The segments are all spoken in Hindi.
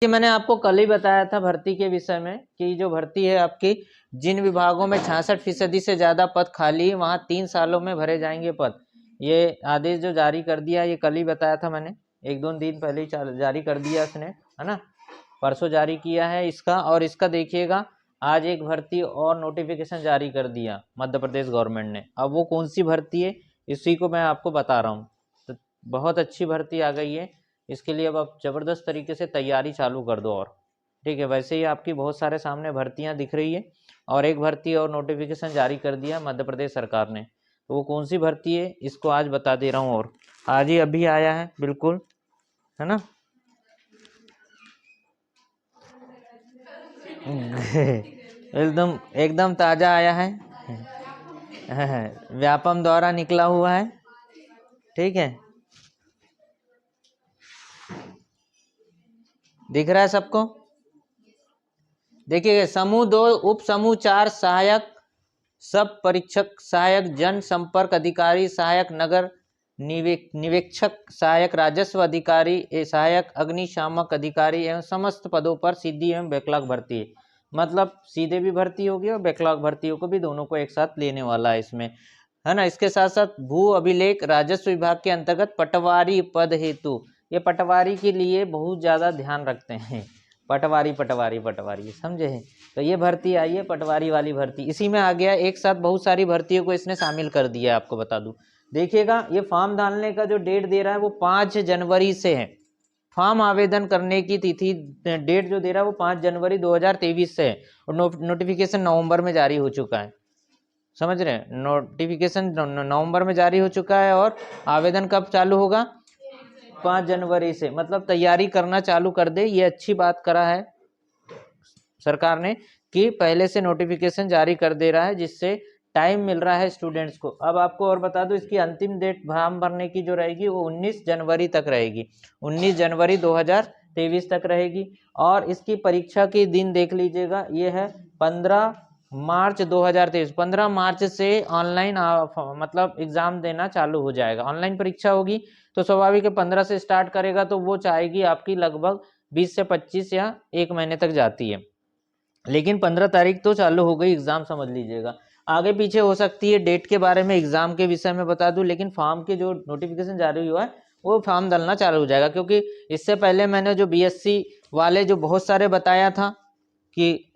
कि मैंने आपको कल ही बताया था भर्ती के विषय में कि जो भर्ती है आपकी, जिन विभागों में 66% से ज़्यादा पद खाली है वहाँ 3 सालों में भरे जाएंगे पद। ये आदेश जो जारी कर दिया ये कल ही बताया था मैंने, 1-2 दिन पहले ही जारी कर दिया इसने, है ना, परसों जारी किया है इसका। और इसका देखिएगा आज एक भर्ती और नोटिफिकेशन जारी कर दिया मध्य प्रदेश गवर्नमेंट ने। अब वो कौन सी भर्ती है इसी को मैं आपको बता रहा हूँ। तो बहुत अच्छी भर्ती आ गई है, इसके लिए अब आप ज़बरदस्त तरीके से तैयारी चालू कर दो। और ठीक है, वैसे ही आपकी बहुत सारे सामने भर्तियां दिख रही है और एक भर्ती और नोटिफिकेशन जारी कर दिया मध्य प्रदेश सरकार ने। तो वो कौन सी भर्ती है इसको आज बता दे रहा हूँ, और आज ही अभी आया है बिल्कुल, है ना। एकदम एकदम ताज़ा आया है, व्यापम द्वारा निकला हुआ है, ठीक है, दिख रहा है सबको। देखिए समूह 2 उप समूह 4 सहायक सब परीक्षक सहायक जन संपर्क अधिकारी सहायक नगर निरीक्षक सहायक राजस्व अधिकारी सहायक अग्निशामक अधिकारी एवं समस्त पदों पर सीधी एवं बैकलॉग भर्ती है। मतलब सीधे भी भर्ती होगी और बैकलॉग भर्तियों को भी, दोनों को एक साथ लेने वाला है इसमें, है ना। इसके साथ साथ भू अभिलेख राजस्व विभाग के अंतर्गत पटवारी पद हेतु, ये पटवारी के लिए बहुत ज़्यादा ध्यान रखते हैं, पटवारी पटवारी पटवारी, समझे हैं। तो ये भर्ती आई है पटवारी वाली भर्ती, इसी में आ गया एक साथ बहुत सारी भर्तियों को इसने शामिल कर दिया है। आपको बता दूं, देखिएगा ये फॉर्म डालने का जो डेट दे रहा है वो 5 जनवरी से है। फॉर्म आवेदन करने की तिथि डेट जो दे रहा है वो 5 जनवरी 2023 से है, और नोटिफिकेशन नवंबर में जारी हो चुका है, समझ रहे हैं। नोटिफिकेशन नवंबर में जारी हो चुका है और आवेदन कब चालू होगा, 5 जनवरी से। मतलब तैयारी करना चालू कर दे, ये अच्छी बात करा है सरकार ने कि पहले से नोटिफिकेशन जारी कर दे रहा है, जिससे टाइम मिल रहा है स्टूडेंट्स को। अब आपको और बता दूं, इसकी अंतिम डेट फॉर्म भरने की जो रहेगी वो 19 जनवरी तक रहेगी, 19 जनवरी 2023 तक रहेगी। और इसकी परीक्षा के दिन देख लीजिएगा, ये है 15 मार्च 2023। 15 मार्च से ऑनलाइन मतलब एग्जाम देना चालू हो जाएगा, ऑनलाइन परीक्षा होगी। तो स्वाभाविक है 15 से स्टार्ट करेगा तो वो चाहेगी आपकी लगभग 20 से 25 या 1 महीने तक जाती है, लेकिन 15 तारीख तो चालू हो गई एग्जाम, समझ लीजिएगा। आगे पीछे हो सकती है डेट के बारे में, एग्जाम के विषय में बता दूं, लेकिन फॉर्म के जो नोटिफिकेशन जारी हुआ है वो फॉर्म डालना चालू हो जाएगा। क्योंकि इससे पहले मैंने जो बीएससी वाले जो बहुत सारे बताया था कि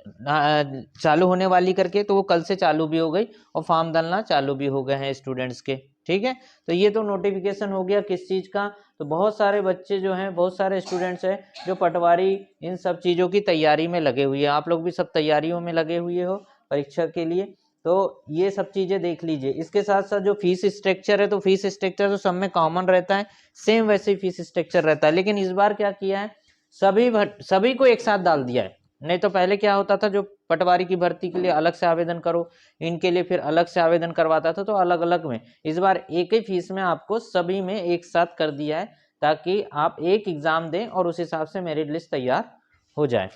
चालू होने वाली करके, तो वो कल से चालू भी हो गई और फॉर्म डालना चालू भी हो गए हैं स्टूडेंट्स के, ठीक है। तो ये तो नोटिफिकेशन हो गया किस चीज़ का, तो बहुत सारे बच्चे जो हैं, बहुत सारे स्टूडेंट्स हैं जो पटवारी इन सब चीज़ों की तैयारी में लगे हुए हैं। आप लोग भी सब तैयारियों में लगे हुए हो परीक्षा के लिए, तो ये सब चीज़ें देख लीजिए। इसके साथ साथ जो फीस स्ट्रक्चर है, तो फीस स्ट्रक्चर तो सब में कॉमन रहता है, सेम वैसे ही फीस स्ट्रक्चर रहता है, लेकिन इस बार क्या किया है, सभी को एक साथ डाल दिया है। नहीं तो पहले क्या होता था, जो पटवारी की भर्ती के लिए अलग से आवेदन करो, इनके लिए फिर अलग से आवेदन करवाता था, तो अलग अलग में। इस बार एक ही फीस में आपको सभी में एक साथ कर दिया है, ताकि आप एक एग्जाम दें और उस हिसाब से मेरिट लिस्ट तैयार हो जाए।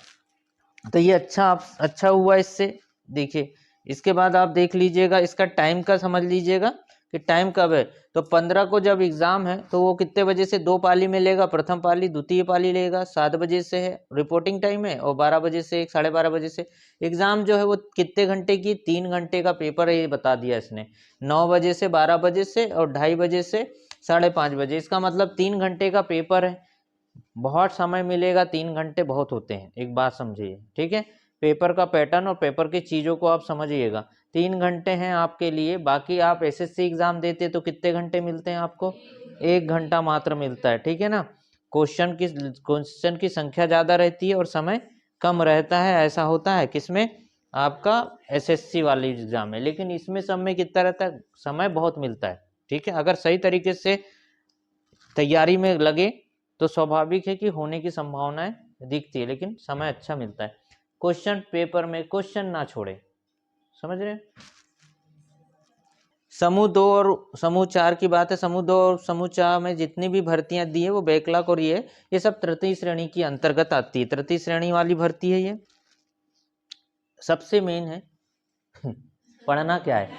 तो ये अच्छा हुआ इससे। देखिए इसके बाद आप देख लीजिएगा, इसका टाइम का समझ लीजिएगा कि टाइम कब है। तो 15 को जब एग्जाम है तो वो कितने बजे से, 2 पाली में लेगा, प्रथम पाली द्वितीय पाली लेगा, 7 बजे से है रिपोर्टिंग टाइम है, और 12 बजे से 12:30 बजे से एग्जाम जो है वो कितने घंटे की, 3 घंटे का पेपर है, ये बता दिया इसने। 9 बजे से 12 बजे से और 2:30 बजे से 5:30 बजे, इसका मतलब 3 घंटे का पेपर है। बहुत समय मिलेगा, 3 घंटे बहुत होते हैं, एक बात समझिए, ठीक है। पेपर का पैटर्न और पेपर की चीज़ों को आप समझिएगा। 3 घंटे हैं आपके लिए। बाकी आप एसएससी एग्जाम देते तो कितने घंटे मिलते हैं आपको, 1 घंटा मात्र मिलता है, ठीक है ना। क्वेश्चन की संख्या ज़्यादा रहती है और समय कम रहता है, ऐसा होता है किसमें, आपका एसएससी वाली एग्जाम में। लेकिन इसमें समय कितना रहता है, समय बहुत मिलता है, ठीक है। अगर सही तरीके से तैयारी में लगे तो स्वाभाविक है कि होने की संभावनाएं दिखती है, लेकिन समय अच्छा मिलता है। क्वेश्चन पेपर में क्वेश्चन ना छोड़े, समझ रहे हैं। समूह 2 और समूह 4 की बात है। समूह 2 और समूह 4 में जितनी भी भर्तियां दी है वो बैकलॉग और ये सब तृतीय श्रेणी की अंतर्गत आती है। तृतीय श्रेणी वाली भर्ती है ये, सबसे मेन है। पढ़ना क्या है,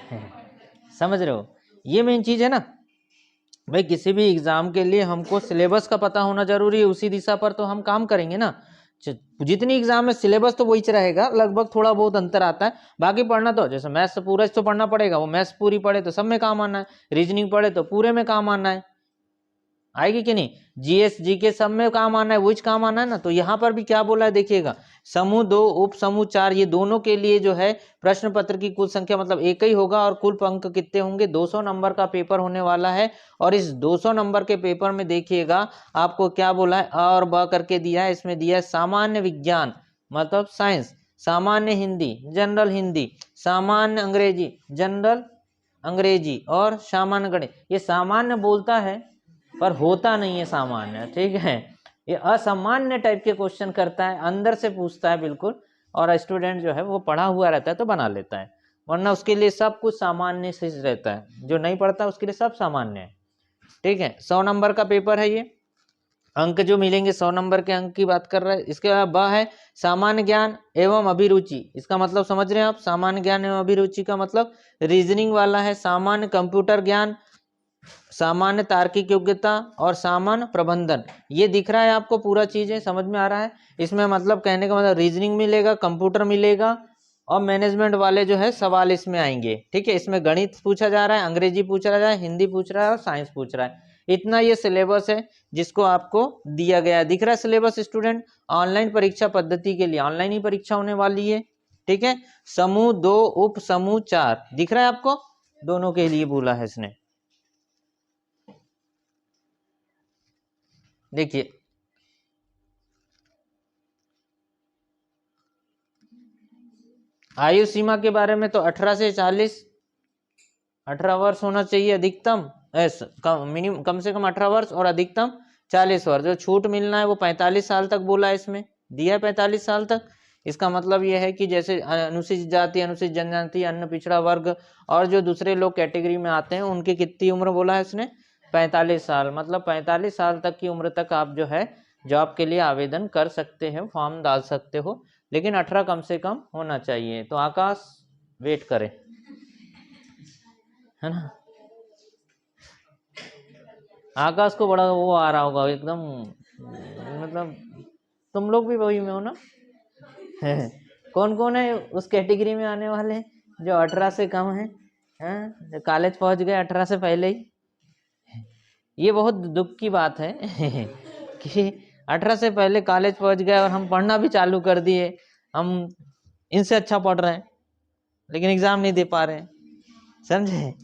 समझ रहे हो, ये मेन चीज है ना भाई। किसी भी एग्जाम के लिए हमको सिलेबस का पता होना जरूरी है, उसी दिशा पर तो हम काम करेंगे ना। जितनी एग्जाम में सिलेबस तो वही रहेगा, लगभग थोड़ा बहुत अंतर आता है। बाकी पढ़ना तो जैसे मैथ्स पूरा तो पढ़ना पड़ेगा, वो मैथ्स पूरी पढ़े तो सब में काम आना है, रीजनिंग पढ़े तो पूरे में काम आना है, आएगी कि नहीं, जीएस जीके सब में काम आना है, वही काम आना है ना। तो यहाँ पर भी क्या बोला है देखिएगा, समूह 2 उप समूह 4 ये दोनों के लिए जो है प्रश्न पत्र की कुल संख्या मतलब एक ही होगा और कुल अंक कितने होंगे, 200 नंबर का पेपर होने वाला है। और इस 200 नंबर के पेपर में देखिएगा आपको क्या बोला है, अ और ब करके दिया है, इसमें दिया है सामान्य विज्ञान मतलब साइंस, सामान्य हिंदी जनरल हिंदी, सामान्य अंग्रेजी जनरल अंग्रेजी और सामान्य गणित। ये सामान्य बोलता है पर होता नहीं है सामान्य, ठीक है, ये असामान्य टाइप के क्वेश्चन करता है, अंदर से पूछता है बिल्कुल, और स्टूडेंट जो है वो पढ़ा हुआ रहता है तो बना लेता है, वरना उसके लिए सब कुछ सामान्य से रहता है, जो नहीं पढ़ता उसके लिए सब सामान्य है, ठीक है। 100 नंबर का पेपर है ये, अंक जो मिलेंगे 100 नंबर के अंक की बात कर रहा है। इसके बाद ब है सामान्य ज्ञान एवं अभिरुचि, इसका मतलब समझ रहे हैं आप, सामान्य ज्ञान एवं अभिरुचि का मतलब रीजनिंग वाला है, सामान्य कंप्यूटर ज्ञान, सामान्य तार्किक योग्यता और सामान्य प्रबंधन। ये दिख रहा है आपको, पूरा चीजें समझ में आ रहा है। इसमें मतलब कहने का मतलब रीजनिंग मिलेगा, कंप्यूटर मिलेगा और मैनेजमेंट वाले जो है सवाल इसमें आएंगे, ठीक है। इसमें गणित पूछा जा रहा है, अंग्रेजी पूछ रहा है, हिंदी पूछ रहा है और साइंस पूछ रहा है। इतना ये सिलेबस है जिसको आपको दिया गया है। दिख रहा है सिलेबस स्टूडेंट, ऑनलाइन परीक्षा पद्धति के लिए ऑनलाइन ही परीक्षा होने वाली है, ठीक है। समूह 2 उप समूह 4 दिख रहा है आपको, दोनों के लिए बोला है इसने। देखिए आयु सीमा के बारे में तो 18 से 40 18 वर्ष होना चाहिए अधिकतम, मिनिमम कम से कम 18 वर्ष और अधिकतम 40 वर्ष। जो छूट मिलना है वो 45 साल तक बोला है, इसमें दिया है 45 साल तक। इसका मतलब यह है कि जैसे अनुसूचित जाति, अनुसूचित जनजाति, अन्य पिछड़ा वर्ग और जो दूसरे लोग कैटेगरी में आते हैं उनकी कितनी उम्र बोला है इसने, 45 साल। मतलब 45 साल तक की उम्र तक आप जो है जॉब के लिए आवेदन कर सकते हैं, फॉर्म डाल सकते हो, लेकिन 18 कम से कम होना चाहिए। तो आकाश वेट करें, है ना। आकाश को बड़ा वो आ रहा होगा एकदम, मतलब तुम लोग भी वही में हो ना कौन कौन है उस कैटेगरी में आने वाले जो 18 से कम है, जो कॉलेज पहुंच गए 18 से पहले ही। ये बहुत दुख की बात है कि 18 से पहले कॉलेज पहुंच गए और हम पढ़ना भी चालू कर दिए, हम इनसे अच्छा पढ़ रहे हैं लेकिन एग्जाम नहीं दे पा रहे हैं, समझे।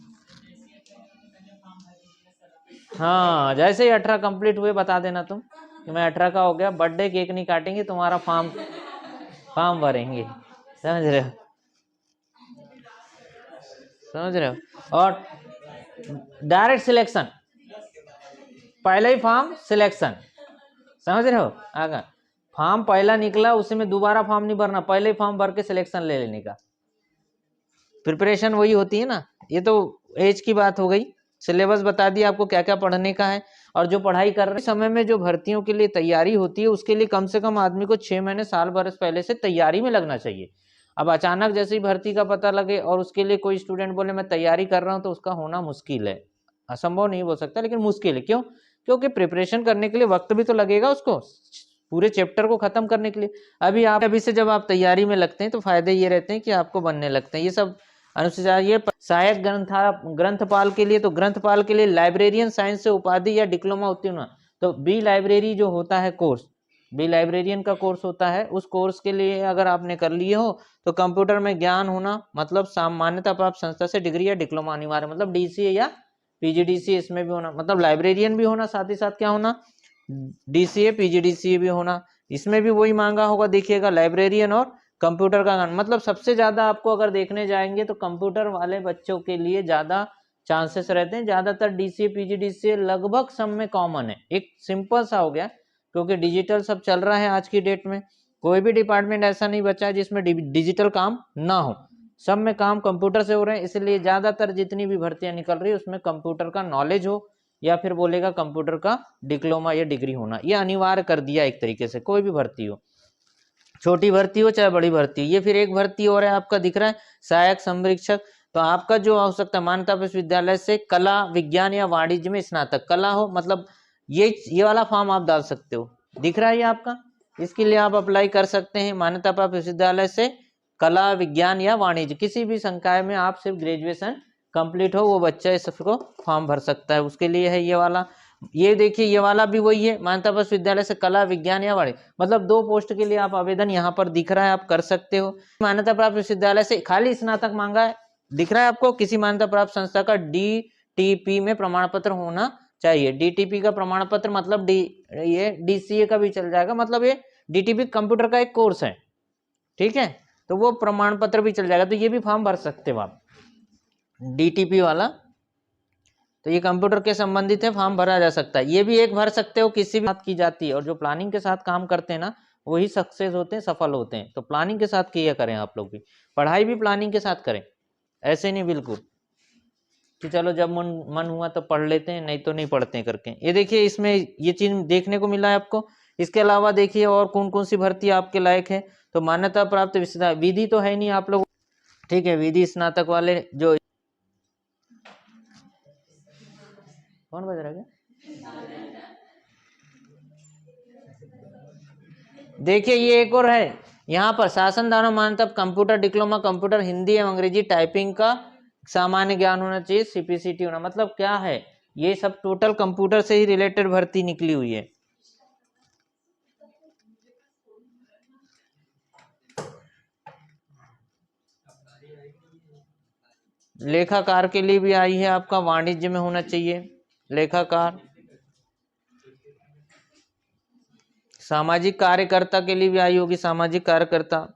हाँ, जैसे ही 18 कंप्लीट हुए बता देना तुम कि मैं 18 का हो गया, बर्थडे केक नहीं काटेंगे, तुम्हारा फॉर्म भरेंगे, समझ रहे हो, समझ रहे हो। और डायरेक्ट सिलेक्शन, पहले ही फॉर्म सिलेक्शन, समझ रहे हो। आगे फॉर्म पहला निकला उसी में दोबारा फॉर्म नहीं भरना, पहले ही फॉर्म भर के सिलेक्शन ले लेने का। प्रिपरेशन वही होती है ना, ये तो एज की बात हो गई, सिलेबस बता दिया आपको क्या क्या पढ़ने का है। और जो पढ़ाई कर रहे समय में जो भर्तियों के लिए तैयारी होती है उसके लिए कम से कम आदमी को 6 महीने साल भर पहले से तैयारी में लगना चाहिए। अब अचानक जैसे ही भर्ती का पता लगे और उसके लिए कोई स्टूडेंट बोले मैं तैयारी कर रहा हूँ, तो उसका होना मुश्किल है, असंभव नहीं बोल सकता लेकिन मुश्किल है। क्यों? क्योंकि प्रिपरेशन करने के लिए वक्त भी तो लगेगा उसको, पूरे चैप्टर को खत्म करने के लिए। अभी से जब आप तैयारी में लगते हैं तो फायदे ये रहते हैं कि आपको बनने लगते हैं ये सब अनुसूचित। ये सहायक ग्रंथपाल के लिए, तो ग्रंथपाल के लिए लाइब्रेरियन साइंस से उपाधि या डिप्लोमा उत्तीर्ण। तो बी लाइब्रेरी जो होता है कोर्स, बी लाइब्रेरियन का कोर्स होता है, उस कोर्स के लिए अगर आपने कर लिए हो तो कंप्यूटर में ज्ञान होना, मतलब सामान्यतः प्राप्त संस्था से डिग्री या डिप्लोमा अनिवार्य, मतलब डीसीए या पीजीडीसीए इसमें भी होना, मतलब लाइब्रेरियन भी होना, साथ ही साथ क्या होना, डीसीए पीजीडीसीए भी होना। इसमें भी वही मांगा होगा, देखिएगा लाइब्रेरियन और कंप्यूटर का ज्ञान। मतलब सबसे ज्यादा आपको अगर देखने जाएंगे तो कंप्यूटर वाले बच्चों के लिए ज्यादा चांसेस रहते हैं। ज्यादातर डीसीए पीजीडीसीए लगभग सब में कॉमन है, एक सिंपल सा हो गया क्योंकि डिजिटल सब चल रहा है आज की डेट में। कोई भी डिपार्टमेंट ऐसा नहीं बचा है जिसमें डिजिटल काम ना हो, सब में काम कंप्यूटर से हो रहे हैं। इसलिए ज्यादातर जितनी भी भर्तियां निकल रही है उसमें कंप्यूटर का नॉलेज हो या फिर बोलेगा कंप्यूटर का डिप्लोमा या डिग्री होना, ये अनिवार्य कर दिया एक तरीके से। कोई भी भर्ती हो, छोटी भर्ती हो चाहे बड़ी भर्ती हो। ये फिर एक भर्ती और है आपका दिख रहा है सहायक संरक्षक। तो आपका जो हो सकता है मान्यता विश्वविद्यालय से कला विज्ञान या वाणिज्य में स्नातक कला हो, मतलब ये वाला फॉर्म आप डाल सकते हो, दिख रहा है ये आपका इसके लिए आप अप्लाई कर सकते हैं मान्यता प्राप्त विश्वविद्यालय से कला, विज्ञान या वाणिज्य, किसी भी संकाय में आप सिर्फ ग्रेजुएशन कंप्लीट हो वो बच्चा इसको फॉर्म भर सकता है। उसके लिए है ये वाला। ये देखिए ये वाला भी वही है, मान्यता प्राप्त विश्वविद्यालय से कला, विज्ञान या वाणिज्य, मतलब 2 पोस्ट के लिए आप आवेदन यहाँ पर दिख रहा है, आप कर सकते हो। मान्यता प्राप्त विश्वविद्यालय से खाली स्नातक मांगा है, दिख रहा है आपको। किसी मान्यता प्राप्त संस्था का DTP में प्रमाण पत्र होना चाहिए। DTP का प्रमाण पत्र मतलब ये DCA का भी चल जाएगा, मतलब ये DTP कंप्यूटर का एक कोर्स है, ठीक है, तो वो प्रमाण पत्र भी चल जाएगा, तो ये भी फॉर्म भर सकते हो आप, DTP वाला। तो ये कंप्यूटर के संबंधित है, फॉर्म भरा जा सकता है। ये भी एक भर सकते हो, किसी भी बात की जाती है, और जो प्लानिंग के साथ काम करते हैं ना वही सक्सेस होते हैं, सफल होते हैं। तो प्लानिंग के साथ किया करें आप लोग भी, पढ़ाई भी प्लानिंग के साथ करें, ऐसे नहीं बिल्कुल कि चलो जब मन हुआ तो पढ़ लेते हैं, नहीं तो नहीं पढ़ते हैं करके। ये देखिए इसमें ये चीज देखने को मिला है आपको। इसके अलावा देखिए और कौन कौन सी भर्ती आपके लायक है। तो मान्यता प्राप्त विश्वविद्यालय, विधि तो है नहीं आप लोग, ठीक है, विधि स्नातक वाले जो, कौन बज रहा है? देखिए ये एक और है यहाँ पर, शासन द्वारा मान्यता कंप्यूटर डिप्लोमा, कंप्यूटर हिंदी एवं अंग्रेजी टाइपिंग का सामान्य ज्ञान होना चाहिए, CPCT होना। मतलब क्या है, ये सब टोटल कंप्यूटर से ही रिलेटेड भर्ती निकली हुई है। लेखाकार के लिए भी आई है आपका, वाणिज्य में होना चाहिए लेखाकार। सामाजिक कार्यकर्ता के लिए भी आई होगी, सामाजिक कार्यकर्ता।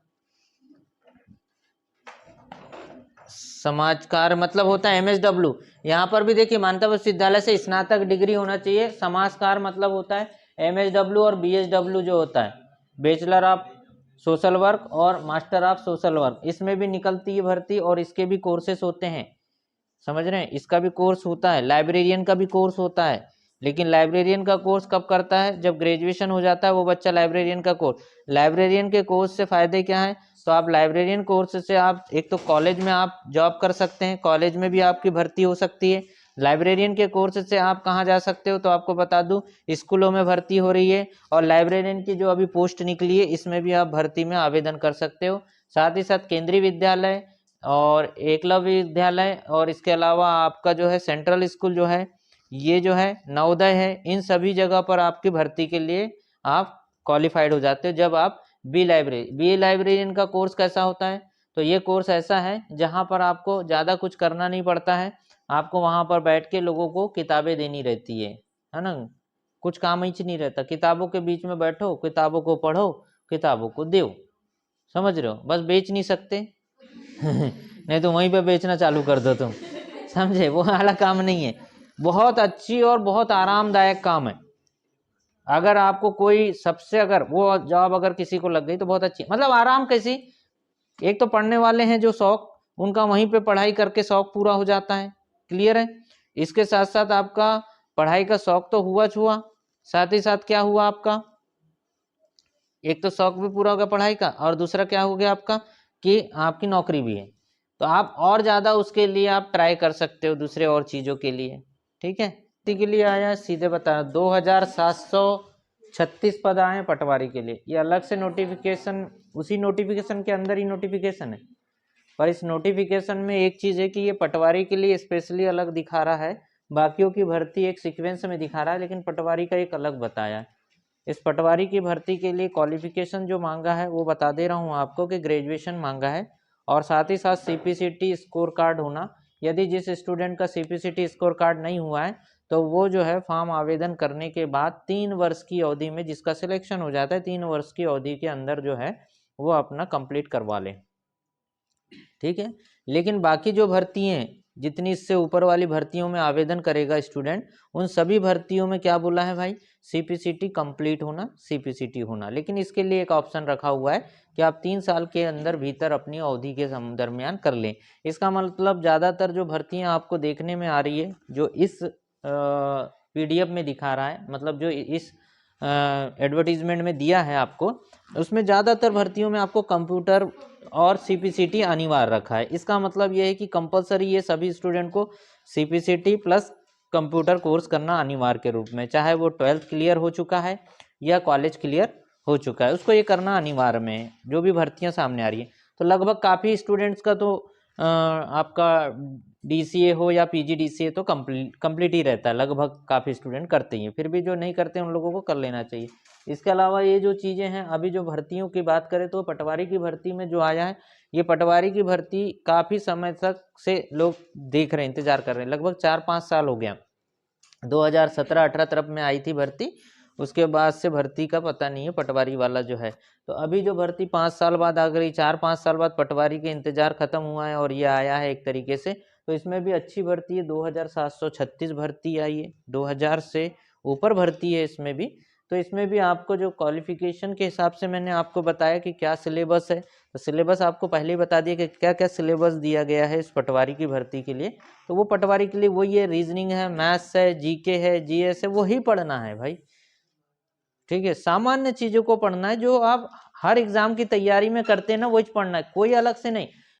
समाजकार मतलब होता है MSW। यहाँ पर भी देखिए मान्यता विश्वविद्यालय से स्नातक डिग्री होना चाहिए। समाजकार मतलब होता है MSW और BSW जो होता है, बैचलर ऑफ सोशल वर्क और मास्टर ऑफ सोशल वर्क, इसमें भी निकलती है भर्ती, और इसके भी कोर्सेस होते हैं, समझ रहे हैं, इसका भी कोर्स होता है। लाइब्रेरियन का भी कोर्स होता है, लेकिन लाइब्रेरियन का कोर्स कब करता है, जब ग्रेजुएशन हो जाता है वो बच्चा लाइब्रेरियन का कोर्स। लाइब्रेरियन के कोर्स से फायदे क्या है, तो आप लाइब्रेरियन कोर्स से आप एक तो कॉलेज में आप जॉब कर सकते हैं, कॉलेज में भी आपकी भर्ती हो सकती है। लाइब्रेरियन के कोर्स से आप कहाँ जा सकते हो, तो आपको बता दूं स्कूलों में भर्ती हो रही है, और लाइब्रेरियन की जो अभी पोस्ट निकली है इसमें भी आप भर्ती में आवेदन कर सकते हो। साथ ही साथ केंद्रीय विद्यालय और एकलव्य विद्यालय, और इसके अलावा आपका जो है सेंट्रल स्कूल जो है, ये जो है नवोदय है, इन सभी जगह पर आपकी भर्ती के लिए आप क्वालिफाइड हो जाते हो जब आप बी लाइब्रेरियन का कोर्स कैसा होता है, तो ये कोर्स ऐसा है जहाँ पर आपको ज़्यादा कुछ करना नहीं पड़ता है, आपको वहाँ पर बैठ के लोगों को किताबें देनी रहती है ना, कुछ काम ही नहीं रहता, किताबों के बीच में बैठो, किताबों को पढ़ो, किताबों को दो, समझ रहे हो, बस बेच नहीं सकते नहीं तो वहीं पे बेचना चालू कर दो तुम, समझे, वो वाला काम नहीं है। बहुत अच्छी और बहुत आरामदायक काम है। अगर आपको कोई सबसे, अगर वो जॉब अगर किसी को लग गई तो बहुत अच्छी, मतलब आराम कैसी, एक तो पढ़ने वाले हैं जो शौक, उनका वहीं पे पढ़ाई करके शौक पूरा हो जाता है, क्लियर है। इसके साथ साथ आपका पढ़ाई का शौक तो हुआ, साथ ही साथ क्या हुआ आपका, एक तो शौक भी पूरा हो गया पढ़ाई का, और दूसरा क्या हो गया आपका कि आपकी नौकरी भी है, तो आप और ज़्यादा उसके लिए आप ट्राई कर सकते हो दूसरे और चीज़ों के लिए, ठीक है। के लिए आया सीधे बता 2736 पद आए पटवारी के लिए, ये अलग से नोटिफिकेशन, उसी नोटिफिकेशन के अंदर ही नोटिफिकेशन है, पर इस नोटिफिकेशन में एक चीज़ है कि ये पटवारी के लिए स्पेशली अलग दिखा रहा है, बाकियों की भर्ती एक सीक्वेंस में दिखा रहा है, लेकिन पटवारी का एक अलग बताया है। इस पटवारी की भर्ती के लिए क्वालिफिकेशन जो मांगा है वो बता दे रहा हूँ आपको कि ग्रेजुएशन मांगा है, और साथ ही साथ CPCT स्कोर कार्ड होना। यदि जिस स्टूडेंट का CPCT स्कोर कार्ड नहीं हुआ है तो वो जो है फॉर्म आवेदन करने के बाद 3 वर्ष की अवधि में, जिसका सिलेक्शन हो जाता है 3 वर्ष की अवधि के अंदर जो है वो अपना कंप्लीट करवा ले, ठीक है। लेकिन बाकी जो भर्ती हैं, जितनी इससे ऊपर वाली भर्तियों में आवेदन करेगा स्टूडेंट, उन सभी भर्तियों में क्या बोला है भाई, CPCT कंप्लीट होना, CPCT होना। लेकिन इसके लिए एक ऑप्शन रखा हुआ है कि आप 3 साल के अंदर भीतर अपनी अवधि के दरमियान कर लें। इसका मतलब ज़्यादातर जो भर्तियाँ आपको देखने में आ रही है, जो इस PDF में दिखा रहा है, मतलब जो इस एडवर्टीजमेंट में दिया है आपको, उसमें ज़्यादातर भर्तियों में आपको कंप्यूटर और CPCT अनिवार्य रखा है। इसका मतलब ये है कि कंपलसरी ये सभी स्टूडेंट को CPCT प्लस कंप्यूटर कोर्स करना अनिवार्य के रूप में, चाहे वो 12th क्लियर हो चुका है या कॉलेज क्लियर हो चुका है, उसको ये करना अनिवार्य में है, जो भी भर्तियां सामने आ रही हैं। तो लगभग काफ़ी स्टूडेंट्स का तो आपका DCA हो या PGDCA तो कंप्लीट ही रहता है, लगभग काफ़ी स्टूडेंट करते ही हैं। फिर भी जो नहीं करते उन लोगों को कर लेना चाहिए। इसके अलावा ये जो चीज़ें हैं, अभी जो भर्तियों की बात करें तो पटवारी की भर्ती में जो आया है, ये पटवारी की भर्ती काफ़ी समय तक से लोग देख रहे हैं, इंतजार कर रहे हैं, लगभग 4-5 साल हो गया। 2017-18 तरफ में आई थी भर्ती, उसके बाद से भर्ती का पता नहीं है पटवारी वाला जो है। तो अभी जो भर्ती 5 साल बाद आ गई, 4-5 साल बाद पटवारी के इंतजार खत्म हुआ है और ये आया है एक तरीके से। तो इसमें भी अच्छी भर्ती है, 2736 भर्ती आई है, 2000 से ऊपर भर्ती है इसमें भी। तो इसमें भी आपको जो क्वालिफिकेशन के हिसाब से मैंने आपको बताया कि क्या सिलेबस है, तो सिलेबस आपको पहले ही बता दिया कि क्या क्या सिलेबस दिया गया है इस पटवारी की भर्ती के लिए। तो वो पटवारी के लिए वही है, रीजनिंग है, मैथ्स है, GK है, GS है, वही पढ़ना है भाई। ठीक है, सामान्य चीजों को पढ़ना है जो आप हर एग्जाम की तैयारी में करते हैं ना, वही पढ़ना है, कोई अलग से नहीं।